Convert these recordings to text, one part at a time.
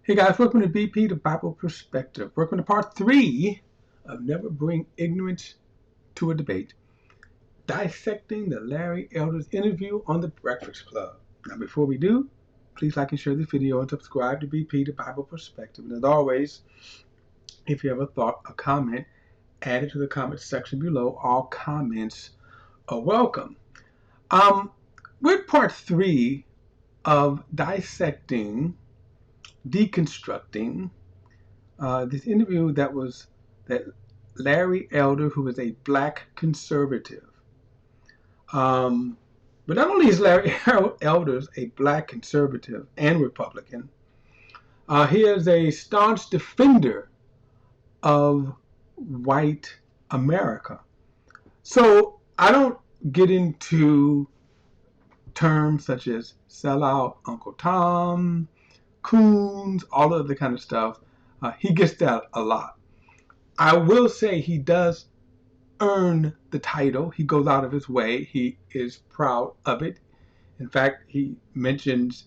Hey guys, welcome to BP, the Bible Perspective. Welcome to part 3 of Never Bring Ignorance to a Debate, dissecting the Larry Elder's interview on the Breakfast Club. Now before we do, please like and share this video and subscribe to BP, the Bible Perspective. And as always, if you have a thought, a comment, add it to the comment section below. All comments are welcome. We're part 3 of dissecting, deconstructing this interview that Larry Elder, who is a black conservative. But not only is Larry Elder a black conservative and Republican, he is a staunch defender of white America. So I don't get into terms such as sellout, Uncle Tom, coons, all of the kind of stuff. He gets that a lot. I will say he does earn the title. He goes out of his way. He is proud of it. In fact, he mentioned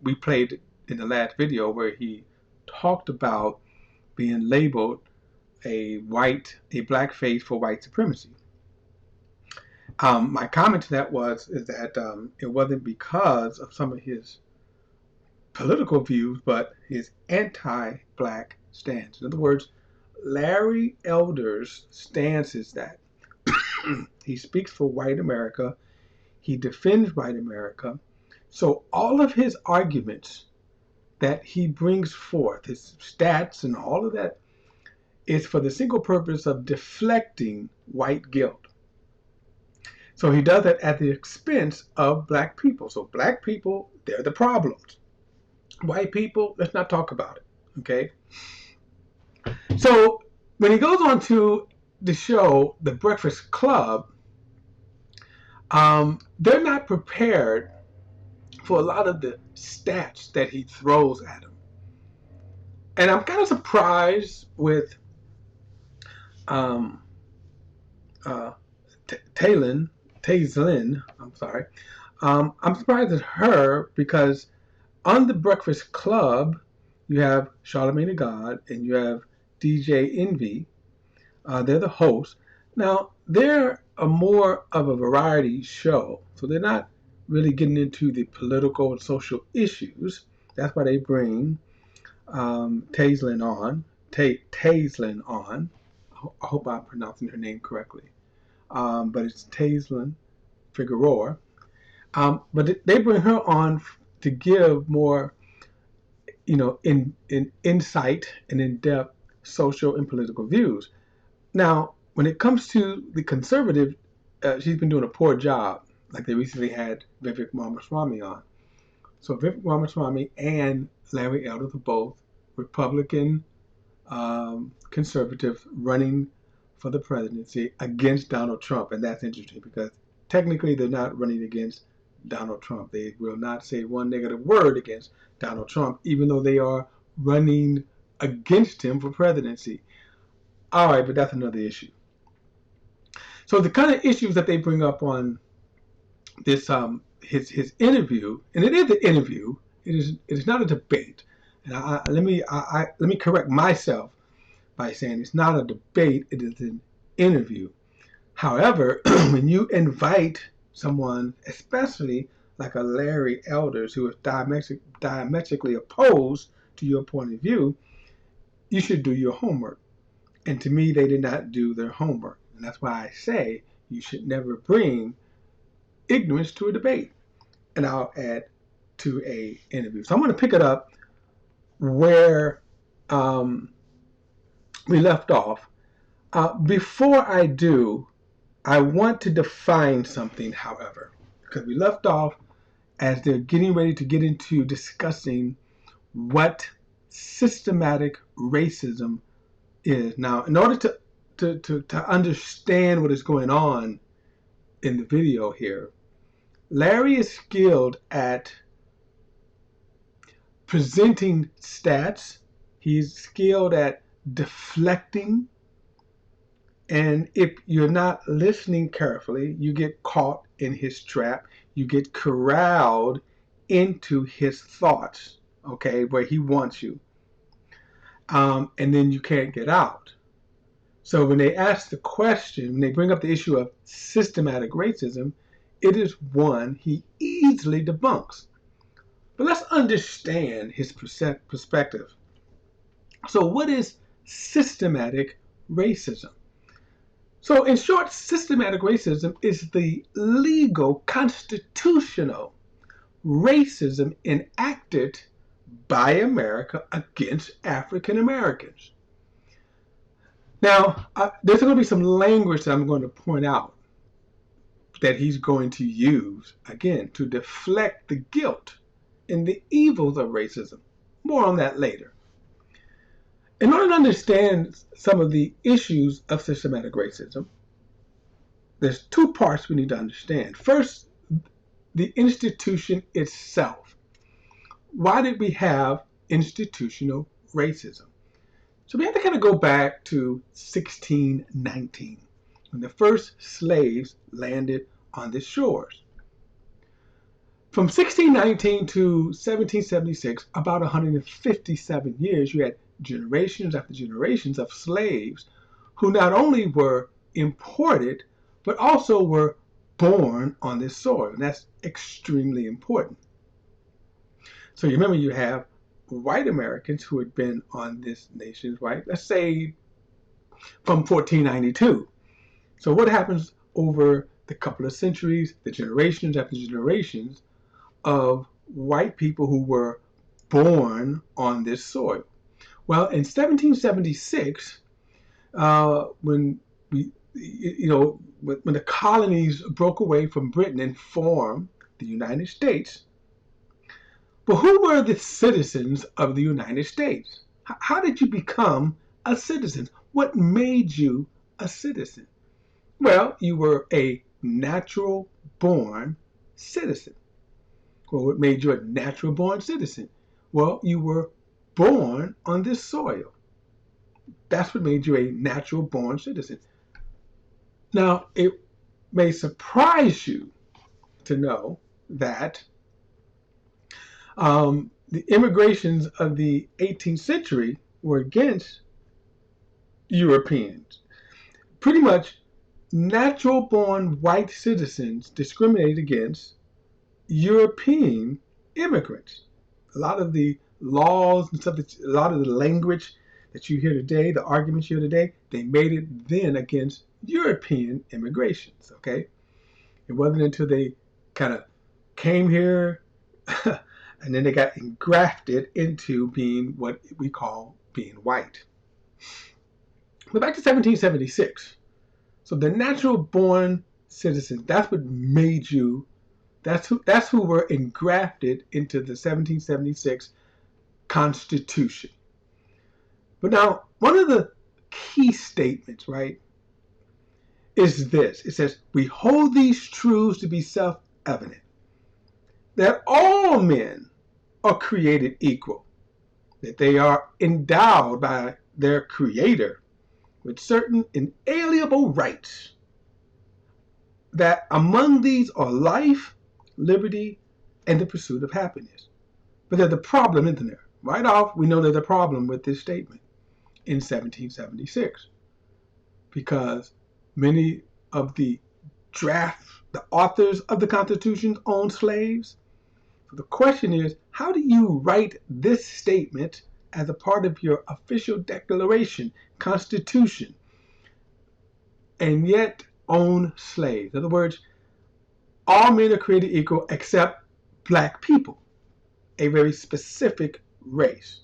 we played in the last video where he talked about being labeled a blackface for white supremacy. My comment to that is that it wasn't because of some of his political views, but his anti-black stance. In other words, Larry Elder's stance is that he speaks for white America, he defends white America, so all of his arguments that he brings forth, his stats and all of that, is for the single purpose of deflecting white guilt. So he does that at the expense of black people. So black people, they're the problems. White people, let's not talk about it, okay? So when he goes on to the show, The Breakfast Club, they're not prepared for a lot of the stats that he throws at them. And I'm kind of surprised with Taislin, I'm sorry. I'm surprised at her because on The Breakfast Club, you have Charlamagne the God and you have DJ Envy. They're the hosts. Now, they're more of a variety show, so they're not really getting into the political and social issues. That's why they bring Taislin on. Taislin on. I hope I'm pronouncing her name correctly. But it's Taislin Figueroa. But they bring her on to give more, in insight and in-depth social and political views. Now, when it comes to the conservative, she's been doing a poor job. Like they recently had Vivek Ramaswamy on. So Vivek Ramaswamy and Larry Elder are both Republican conservatives running for the presidency against Donald Trump. And that's interesting because technically they're not running against Donald Trump. They will not say one negative word against Donald Trump, even though they are running against him for presidency. All right, but that's another issue. So the kind of issues that they bring up on this his interview, and it is an interview. It is not a debate. And let me correct myself by saying it's not a debate. It is an interview. However, when you invite someone, especially like a Larry Elders, who is diametrically opposed to your point of view, you should do your homework. And to me, they did not do their homework. And that's why I say you should never bring ignorance to a debate. And I'll add to a interview. So I'm going to pick it up where we left off. Before I do, I want to define something, however, because we left off as they're getting ready to get into discussing what systematic racism is. Now, in order to understand what is going on in the video here, Larry is skilled at presenting stats. He's skilled at deflecting. And if you're not listening carefully, you get caught in his trap. You get corralled into his thoughts. okay, where he wants you, and then you can't get out. So when they ask the question, when they bring up the issue of systematic racism, it is one he easily debunks. But let's understand his perspective. So what is systematic racism? So in short, systematic racism is the legal, constitutional racism enacted by America against African Americans. Now, there's going to be some language that I'm going to point out that he's going to use, again, to deflect the guilt and the evils of racism. More on that later. In order to understand some of the issues of systematic racism, there's two parts we need to understand. First, the institution itself. Why did we have institutional racism? So we have to kind of go back to 1619, when the first slaves landed on the shores. From 1619 to 1776, about 157 years, you had generations after generations of slaves who not only were imported, but also were born on this soil. And that's extremely important. So you remember you have white Americans who had been on this nation's right, let's say from 1492. So what happens over the couple of centuries, the generations after generations of white people who were born on this soil? Well, in 1776, when when the colonies broke away from Britain and formed the United States. But who were the citizens of the United States? How did you become a citizen? What made you a citizen? Well, you were a natural born citizen. Well, what made you a natural born citizen? Well, you were born on this soil. That's what made you a natural born citizen. Now, it may surprise you to know that the immigrations of the 18th century were against Europeans. Pretty much, natural born white citizens discriminated against European immigrants. A lot of the laws and stuff, a lot of the language that you hear today, the arguments you hear today, they made it then against European immigrations, okay? It wasn't until they kind of came here and then they got engrafted into being what we call being white. But back to 1776. So the natural born citizens, that's what made you, that's who were engrafted into the 1776 Constitution. But now, one of the key statements, right, is this. It says, we hold these truths to be self-evident, that all men are created equal, that they are endowed by their Creator with certain inalienable rights, that among these are life, liberty, and the pursuit of happiness. But there's a problem, isn't there? Right off, we know there's a problem with this statement in 1776, because many of the authors of the Constitution owned slaves. So the question is, how do you write this statement as a part of your official declaration, Constitution, and yet own slaves? In other words, all men are created equal except black people, a very specific race.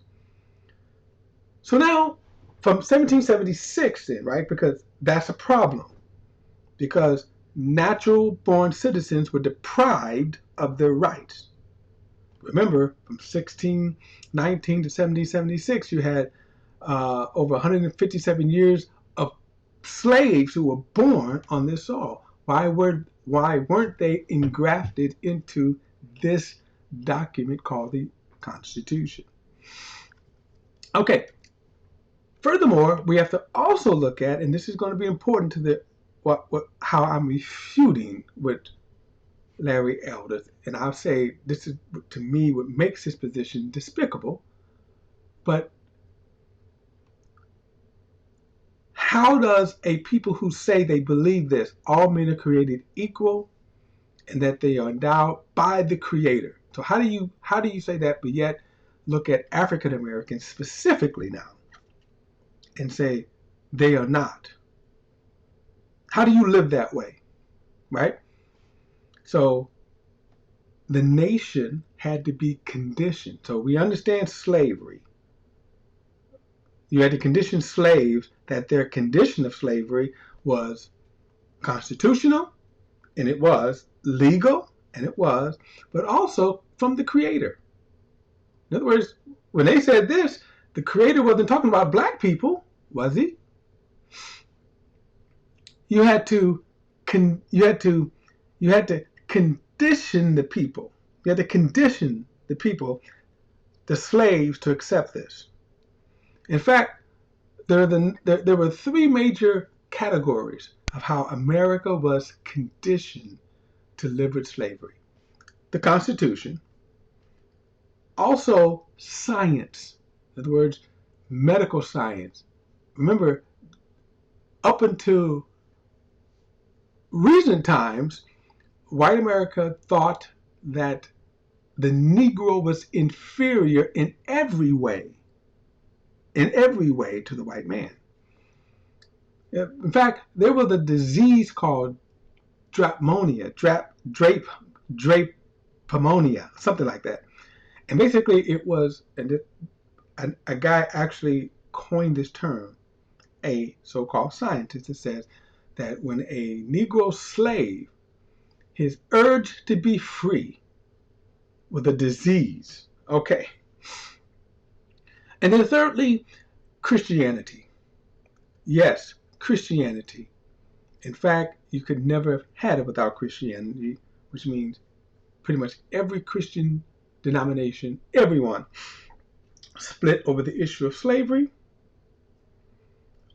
So now, from 1776 then, right, because that's a problem, because natural born citizens were deprived of their rights. Remember, from 1619 to 1776, you had over 157 years of slaves who were born on this soil. Why weren't they engrafted into this document called the Constitution? Okay. Furthermore, we have to also look at, and this is going to be important to the how I'm refuting what Larry Elder, and I'll say this is to me what makes his position despicable. But how does a people who say they believe this, all men are created equal, and that they are endowed by the Creator? So how do you say that, but yet look at African Americans specifically now and say they are not? How do you live that way, right? So the nation had to be conditioned. So we understand slavery. You had to condition slaves that their condition of slavery was constitutional, and it was legal, and it was, but also from the Creator. In other words, when they said this, the Creator wasn't talking about black people, was he? You had to, you had to, you had to condition the people. You had to condition the people, the slaves, to accept this. In fact, there were three major categories of how America was conditioned to live with slavery: the Constitution, also science, in other words, medical science. Remember, up until recent times, white America thought that the Negro was inferior in every way to the white man. In fact, there was a disease called drapemonia, drapemonia, something like that. And basically, it was, a guy actually coined this term, a so-called scientist, that says that when a Negro slave, his urge to be free was a disease. Okay. And then thirdly, Christianity. Yes, Christianity. In fact, you could never have had it without Christianity, which means pretty much every Christian denomination, everyone, split over the issue of slavery.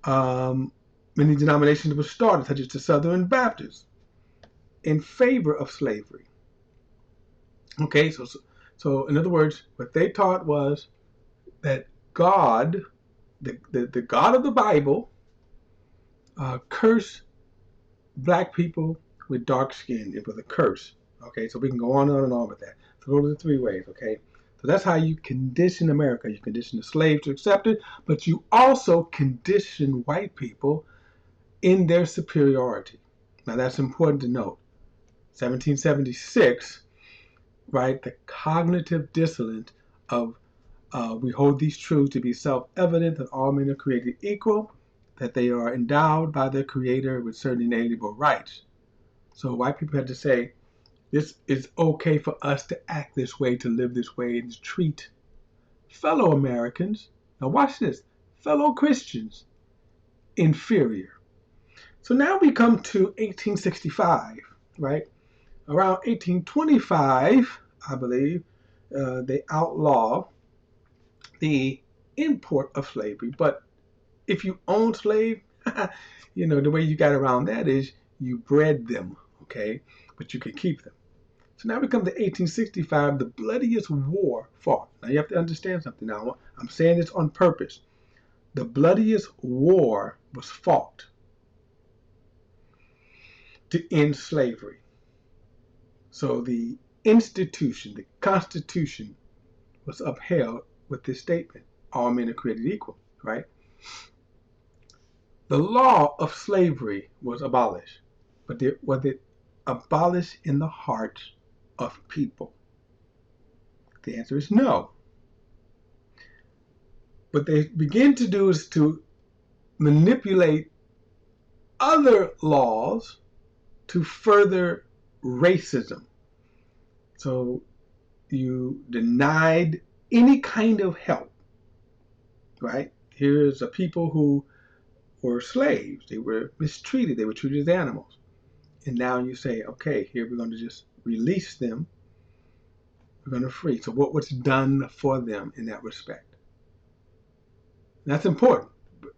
Many denominations were started, such as the Southern Baptists, in favor of slavery. Okay, so in other words, what they taught was that God, the God of the Bible, cursed black people with dark skin. It was a curse. Okay, so we can go on and on with that. So those are the three ways. Okay, so that's how you condition America. You condition the slave to accept it, but you also condition white people in their superiority. Now that's important to note. 1776, right? The cognitive dissonance of we hold these truths to be self-evident, that all men are created equal, that they are endowed by their Creator with certain inalienable rights. So white people had to say, this is okay for us to act this way, to live this way, and to treat fellow Americans, now watch this, fellow Christians, inferior. So now we come to 1865, right? Around 1825, I believe, they outlaw the import of slavery. But if you own slave, the way you got around that is you bred them, okay? But you could keep them. So now we come to 1865, the bloodiest war fought. Now you have to understand something now. I'm saying this on purpose. The bloodiest war was fought to end slavery. So the institution, the Constitution, was upheld with this statement: all men are created equal, right? The law of slavery was abolished, but was it abolished in the hearts of people? The answer is no. What they begin to do is to manipulate other laws to further racism. So you denied any kind of help, right? Here's a people who were slaves. They were mistreated. They were treated as animals. And now you say, okay, here we're going to just release them. We're going to free. So what was done for them in that respect? And that's important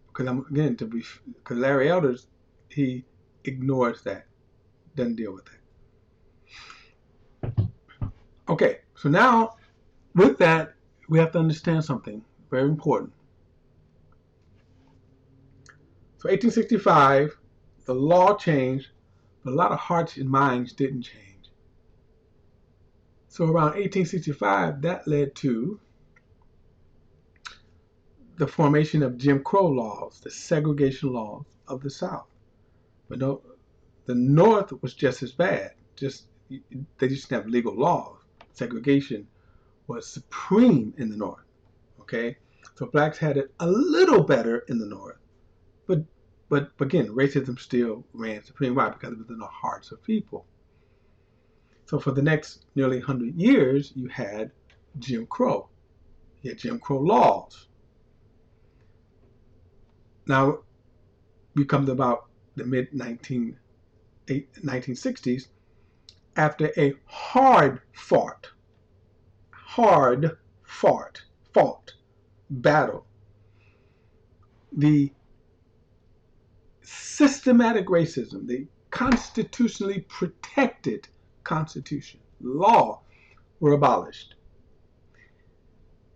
because because Larry Elders, he ignores that, doesn't deal with that. Okay, so now with that, we have to understand something very important. So 1865, the law changed, but a lot of hearts and minds didn't change. So around 1865, that led to the formation of Jim Crow laws, the segregation laws of the South. But no, the North was just as bad. They just didn't have legal laws. Segregation was supreme in the North. Okay, so blacks had it a little better in the North, but again, racism still ran supreme. Why? Because it was in the hearts of people. So for the next nearly 100 years, you had Jim Crow. You had Jim Crow laws. Now we come to about the mid 1960s, after a fought battle, the systematic racism, the constitutionally protected Constitution, law, were abolished.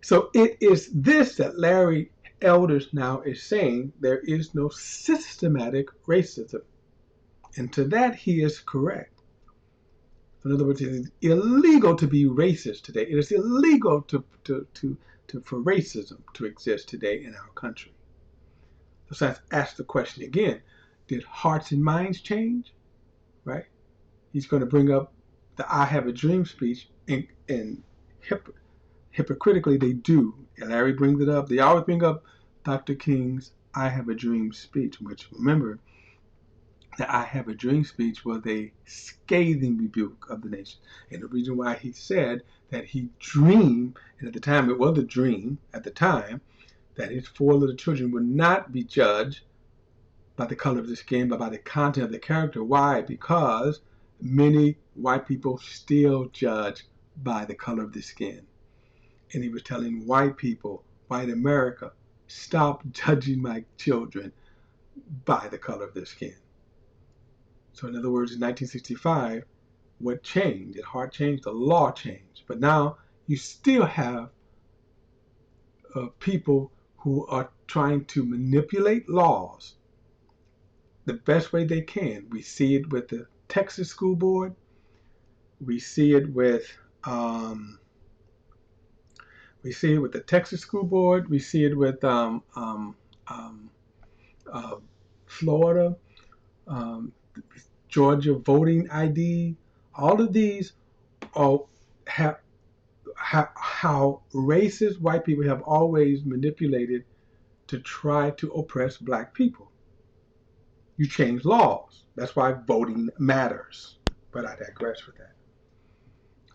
So it is this that Larry Elders now is saying there is no systematic racism. And to that he is correct. In other words, it is illegal to be racist today. It is illegal for racism to exist today in our country. So let's ask the question again. Did hearts and minds change? Right? He's going to bring up the I Have a Dream speech, and hypocritically they do. And Larry brings it up. They always bring up Dr. King's I Have a Dream speech, which, remember, the I Have a Dream speech was a scathing rebuke of the nation. And the reason why he said that he dreamed, and at the time it was a dream, at the time, that his four little children would not be judged by the color of the skin, but by the content of the character. Why? Because many white people still judge by the color of the skin. And he was telling white people, white America, stop judging my children by the color of their skin. So in other words, in 1965, what changed? The heart changed, the law changed. But now you still have people who are trying to manipulate laws the best way they can. We see it with the Texas School Board. We see it with the Texas School Board. We see it with Florida, Georgia voting ID. All of these are how racist white people have always manipulated to try to oppress black people. You change laws. That's why voting matters. But I digress with that.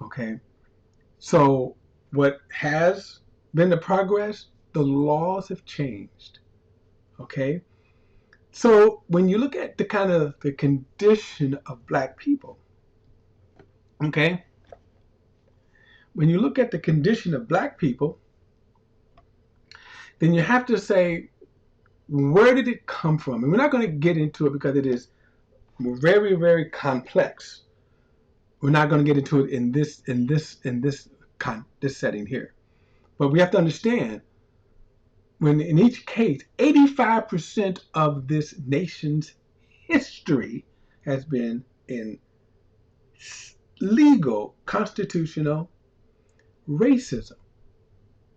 Okay. So what has been the progress? The laws have changed. Okay. So when you look at the condition of black people, okay, when you look at the condition of black people, then you have to say, where did it come from? And we're not going to get into it because it is very, very complex. We're not going to get into it in this setting here. But we have to understand, when in each case, 85% of this nation's history has been in legal, constitutional racism.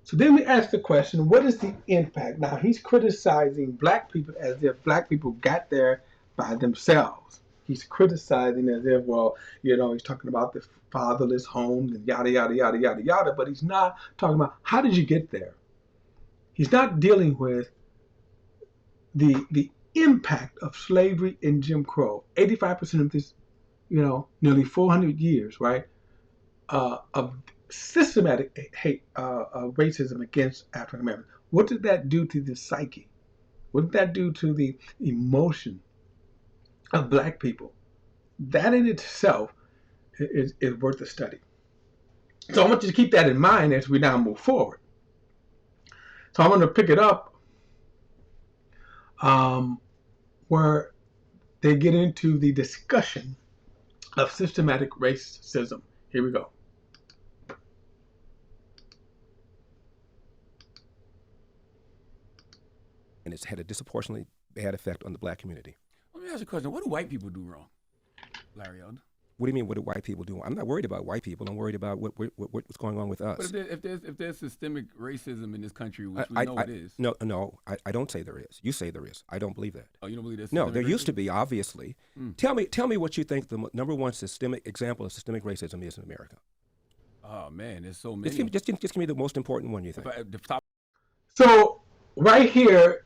So then we ask the question, what is the impact? Now, he's criticizing black people as if black people got there by themselves. He's criticizing as if, well, he's talking about the fatherless homes and yada, yada, yada, yada, yada, but he's not talking about how did you get there? He's not dealing with the impact of slavery and Jim Crow. 85% of this, nearly 400 years, right, of systematic hate, racism against African Americans. What did that do to the psyche? What did that do to the emotion of black people? That in itself is worth a study. So I want you to keep that in mind as we now move forward. So I'm going to pick it up where they get into the discussion of systematic racism. Here we go. and it's had a disproportionately bad effect on the black community. Let me ask you a question. What do white people do wrong, Larry Elder? What do you mean? What do white people do? I'm not worried about white people. I'm worried about what's going on with us. But if there's systemic racism in this country, which we know it is. No, I don't say there is. You say there is. I don't believe that. Oh, you don't believe there's No, systemic there racism? used to be, obviously. Tell me what you think the number one systemic example of systemic racism is in America. Oh man, there's so many. Just give me the most important one you think. So right here,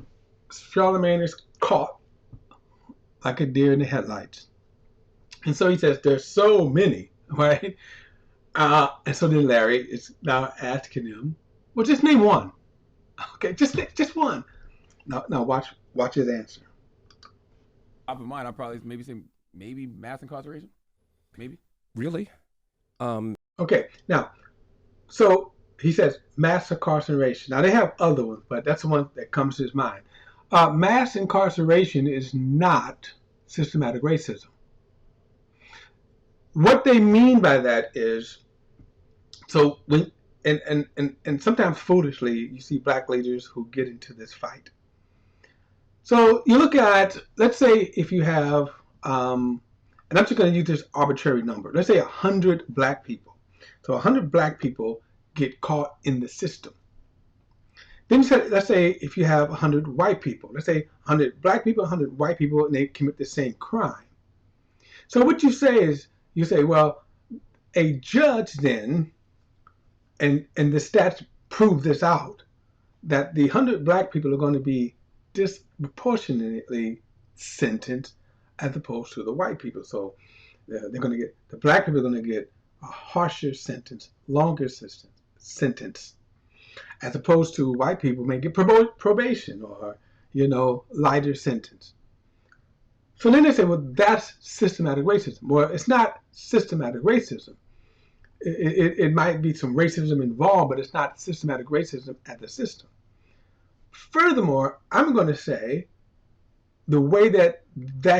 Charlemagne is caught like a deer in the headlights. And so he says, there's so many, right? And so then Larry is now asking him, well, just name one. Okay, just one. Now watch his answer. Top of mind, I probably maybe say mass incarceration. Maybe. Really? Okay, now, so he says mass incarceration. Now they have other ones, but that's the one that comes to his mind. Mass incarceration is not systematic racism. What they mean by that is, so when and sometimes foolishly you see black leaders who get into this fight. So you look at, let's say if you have, and I'm just going to use this arbitrary number. Let's say 100 black people. So 100 black people get caught in the system. Then let's say if you have 100 white people. Let's say 100 black people, 100 white people, and they commit the same crime. So what you say is, you say, well, a judge then, and the stats prove this out, that the 100 black people are going to be disproportionately sentenced as opposed to the white people. So they're going to get, the black people are going to get a harsher sentence, longer sentence, as opposed to white people may get probation or, lighter sentence. So then they say, well, that's systematic racism. Well, it's not systematic racism. It might be some racism involved, but it's not systematic racism at the system. Furthermore, I'm going to say the way that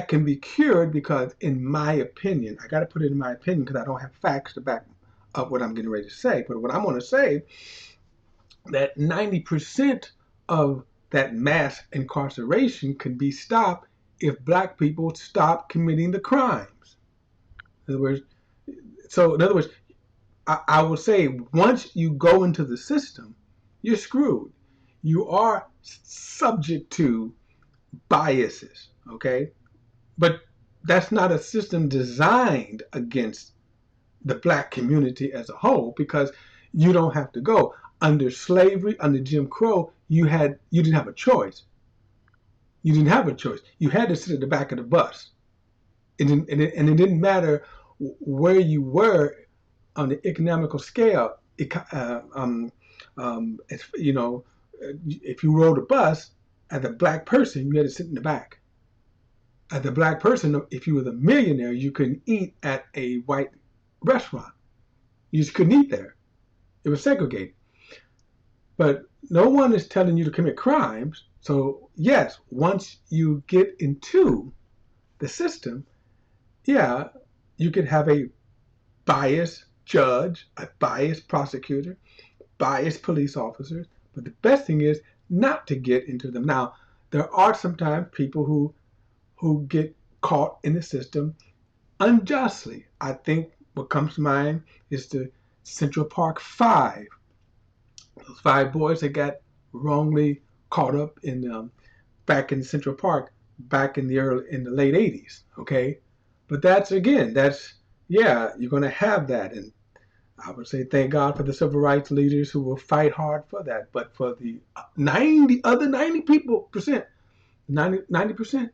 can be cured, because in my opinion, I got to put it in my opinion because I don't have facts to back up what I'm getting ready to say. But what I'm going to say, that 90% of that mass incarceration can be stopped if black people stop committing the crimes. In other words, I would say once you go into the system, you're screwed. You are subject to biases, okay? But that's not a system designed against the black community as a whole, because you don't have to go. Under slavery, under Jim Crow, you didn't have a choice. You didn't have a choice. You had to sit at the back of the bus. And it didn't matter where you were on the economical scale. If you rode a bus, as a black person, you had to sit in the back. As a black person, if you were the millionaire, you couldn't eat at a white restaurant. You just couldn't eat there. It was segregated. But no one is telling you to commit crimes. So yes, once you get into the system, yeah, you could have a biased judge, a biased prosecutor, biased police officers. But the best thing is not to get into them. Now, there are sometimes people who get caught in the system unjustly. I think what comes to mind is the Central Park Five. Those 5 boys that got wrongly caught up in back in Central Park back in the late 80s. Okay, but you're going to have that, and I would say thank God for the civil rights leaders who will fight hard for that. But for the 90%,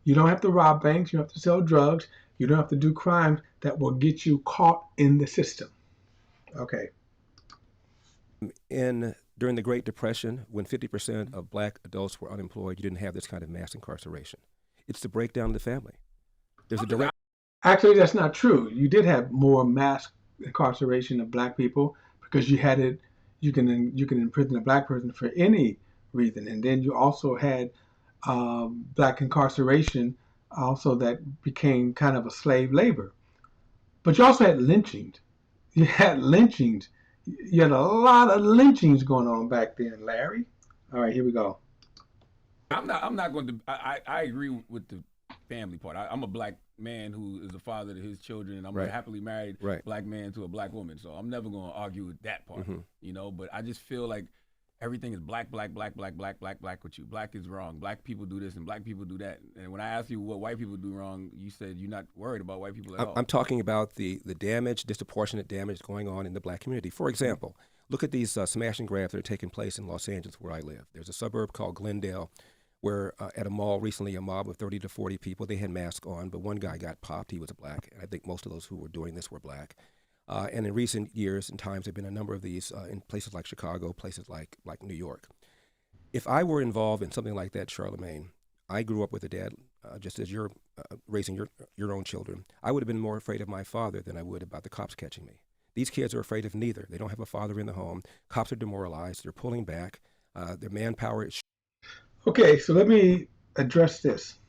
you don't have to rob banks, you don't have to sell drugs, you don't have to do crimes that will get you caught in the system. Okay. During the Great Depression, when 50% of black adults were unemployed, you didn't have this kind of mass incarceration. It's the breakdown of the family. There's a direct. Actually, that's not true. You did have more mass incarceration of black people because you had it. You can imprison a black person for any reason, and then you also had black incarceration also that became kind of a slave labor. But you also had lynchings. You had lynchings. You had a lot of lynchings going on back then, Larry. All right, here we go. I'm not going to. I agree with the family part. I'm a black man who is a father to his children, and I'm Right. a happily married Right. black man to a black woman. So I'm never going to argue with that part, you know. But I just feel like everything is black with you. Black is wrong. Black people do this and black people do that. And when I ask you what white people do wrong, you said you're not worried about white people at all. I'm talking about the damage, disproportionate damage going on in the black community. For example, look at these smash and grabs that are taking place in Los Angeles, where I live. There's a suburb called Glendale, where at a mall recently, a mob of 30 to 40 people, they had masks on, but one guy got popped. He was black, and I think most of those who were doing this were black. And in recent years and times, there have been a number of these in places like Chicago, places like New York. If I were involved in something like that, Charlemagne, I grew up with a dad, just as you're raising your own children. I would have been more afraid of my father than I would about the cops catching me. These kids are afraid of neither. They don't have a father in the home. Cops are demoralized. They're pulling back. Their manpower is. Okay, so let me address this.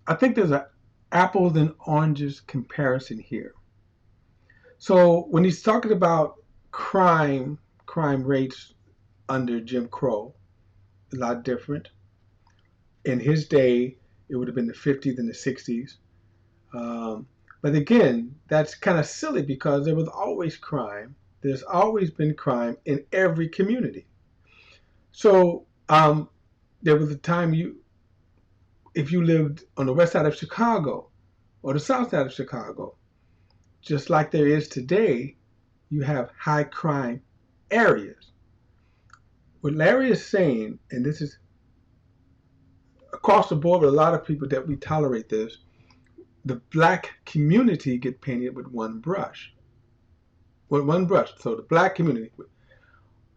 I think there's an apples and oranges comparison here. So when he's talking about crime rates under Jim Crow, a lot different. In his day, it would have been the 50s and the 60s. But again, that's kind of silly because there was always crime. There's always been crime in every community. So there was a time if you lived on the west side of Chicago or the south side of Chicago, just like there is today, you have high crime areas. What Larry is saying, and this is across the board with a lot of people that we tolerate this, the black community get painted with one brush. With one brush. So the black community.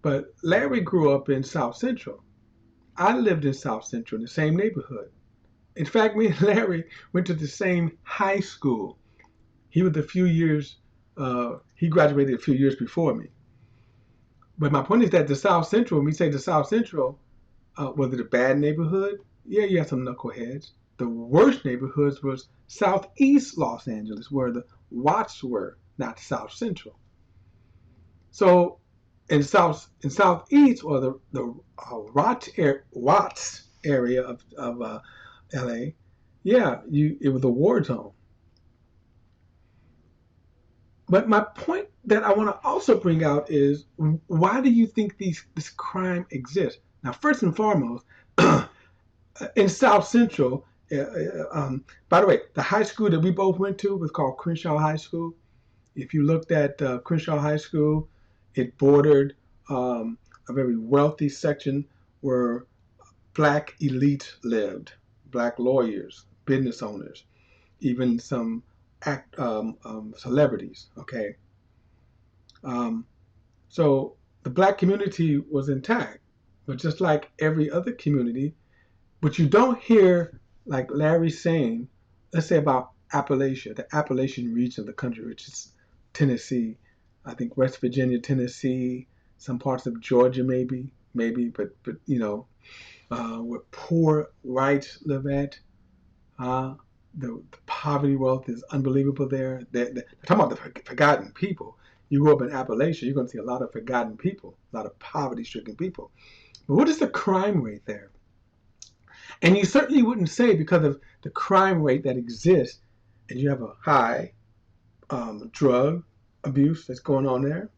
But Larry grew up in South Central. I lived in South Central in the same neighborhood. In fact, me and Larry went to the same high school. He was he graduated a few years before me. But my point is that the South Central, when we say the South Central, was it a bad neighborhood? Yeah, you had some knuckleheads. The worst neighborhoods was Southeast Los Angeles, where the Watts were, not South Central. So in Southeast, or the Watts area of LA, yeah, it was a war zone. But my point that I want to also bring out is, why do you think this crime exists? Now, first and foremost, in South Central, by the way, the high school that we both went to was called Crenshaw High School. If you looked at Crenshaw High School, it bordered a very wealthy section where black elites lived, black lawyers, business owners, even some celebrities. Okay, so the black community was intact, but just like every other community, but you don't hear, like Larry saying, let's say about Appalachia, the Appalachian region of the country, which is Tennessee, I think West Virginia, Tennessee, some parts of Georgia, maybe, but where poor whites live at. Uh, the poverty wealth is unbelievable there. They're talking about the forgotten people. You grow up in Appalachia, you're going to see a lot of forgotten people, a lot of poverty-stricken people. But what is the crime rate there? And you certainly wouldn't say, because of the crime rate that exists, and you have a high drug abuse that's going on there,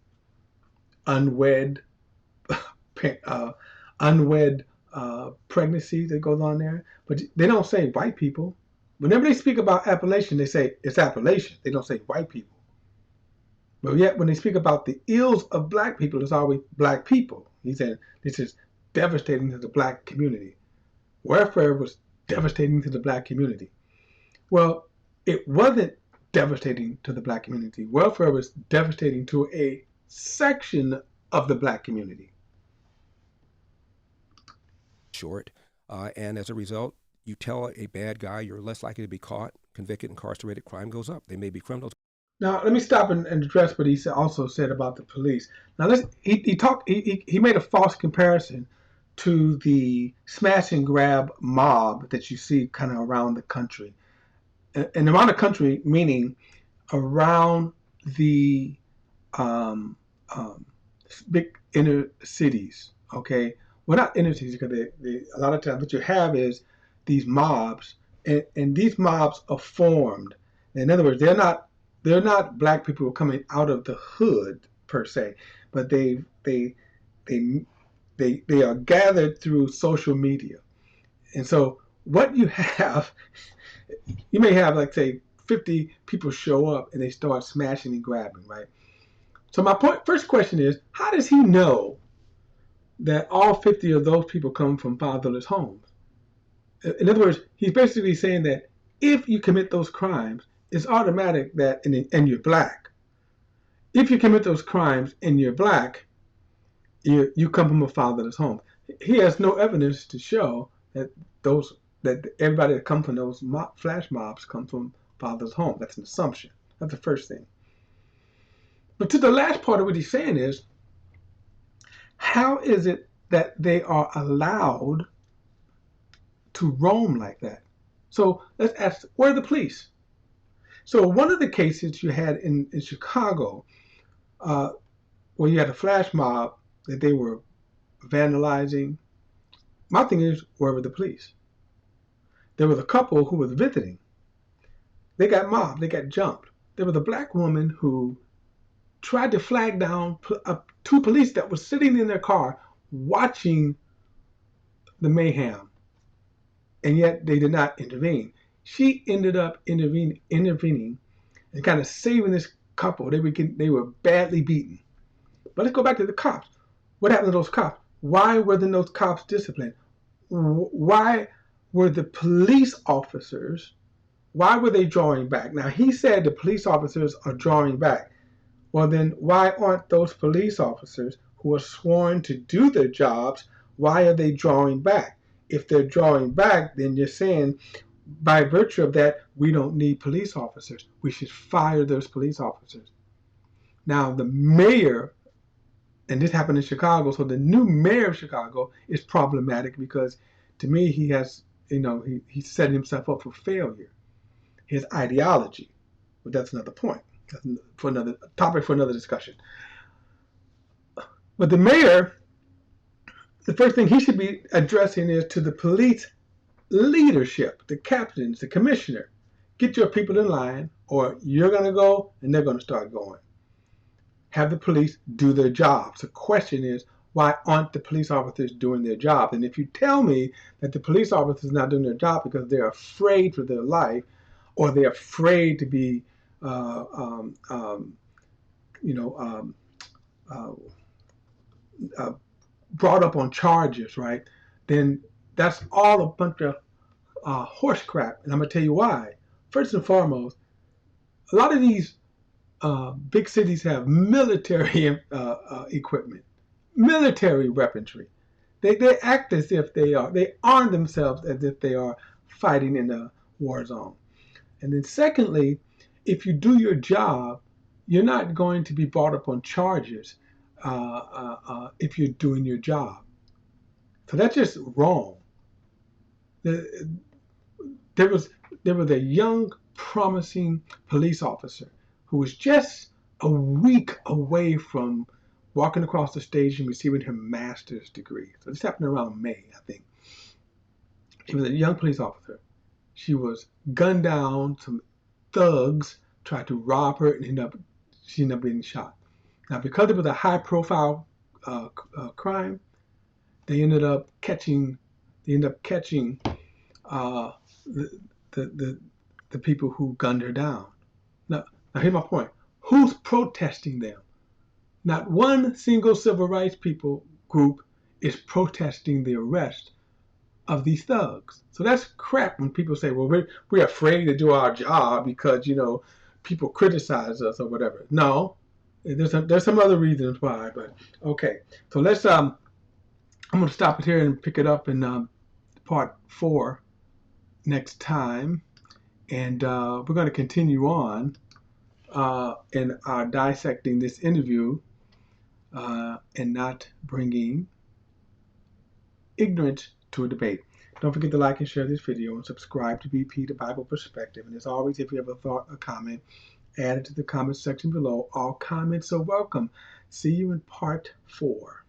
unwed unwed pregnancy that goes on there. But they don't say white people. Whenever they speak about Appalachian, they say it's Appalachian. They don't say white people. But yet, when they speak about the ills of black people, it's always black people. He said this is devastating to the black community. Welfare was devastating to the black community. Well, it wasn't devastating to the black community. Welfare was devastating to a section of the black community. Short. And as a result, you tell a bad guy you're less likely to be caught, convicted, incarcerated, crime goes up. They may be criminals. Now, let me stop and address what he also said about the police. Now, he made a false comparison to the smash and grab mob that you see kind of around the country. And around the country, meaning around the big inner cities, okay? well, not inner cities, because a lot of times what you have is these mobs, and these mobs are formed. In other words, they're not black people coming out of the hood per se, but they they are gathered through social media. And so what you have, you may have, like, say 50 people show up and they start smashing and grabbing, right? So my first question is, how does he know that all 50 of those people come from fatherless homes? In other words, he's basically saying that if you commit those crimes, it's automatic that, and you're black. If you commit those crimes and you're black, you come from a fatherless home. He has no evidence to show that those that everybody that comes from those flash mobs come from fatherless home. That's an assumption. That's the first thing. But to the last part of what he's saying is, how is it that they are allowed to roam like that? So let's ask, where are the police? So one of the cases you had in Chicago, where you had a flash mob that they were vandalizing. My thing is, where were the police? There was a couple who was visiting. They got mobbed. They got jumped. There was a black woman who tried to flag down two police that were sitting in their car watching the mayhem, and yet they did not intervene. She ended up intervening and kind of saving this couple. They were badly beaten. But let's go back to the cops. What happened to those cops? Why were those cops disciplined? Why were the police officers, why were they drawing back? Now, he said the police officers are drawing back. Well, then why aren't those police officers who are sworn to do their jobs, why are they drawing back? If they're drawing back, then you're saying, by virtue of that, we don't need police officers. We should fire those police officers. Now, the mayor, and this happened in Chicago, so the new mayor of Chicago is problematic because, to me, he has, he's setting himself up for failure. His ideology, but that's another point, for another topic for another discussion. But the mayor, the first thing he should be addressing is to the police leadership, the captains, the commissioner. Get your people in line, or you're going to go, and they're going to start going. Have the police do their jobs. The question is, why aren't the police officers doing their job? And if you tell me that the police officers are not doing their job because they're afraid for their life, or they're afraid to be, brought up on charges, right? Then that's all a bunch of horse crap. And I'm going to tell you why. First and foremost, a lot of these big cities have military equipment, military weaponry. They act as if they arm themselves as if they are fighting in a war zone. And then secondly, if you do your job, you're not going to be brought up on charges if you're doing your job. So that's just wrong. There was a young, promising police officer who was just a week away from walking across the stage and receiving her master's degree. So this happened around May, I think. She was a young police officer. She was gunned down. Some thugs tried to rob her, and she ended up being shot. Now, because it was a high-profile crime, they ended up catching uh, the people who gunned her down. Now here's my point. Who's protesting them? Not one single civil rights group is protesting the arrest of these thugs. So that's crap when people say, well, we're afraid to do our job because, people criticize us or whatever. No, there's some other reasons why, but okay. So let's, I'm going to stop it here and pick it up in part 4 next time. And we're going to continue on in our dissecting this interview and not bringing ignorance to a debate. Don't forget to like and share this video and subscribe to BP, the Bible Perspective. And as always, if you have a thought or comment, add it to the comment section below. All comments are welcome. See you in part 4.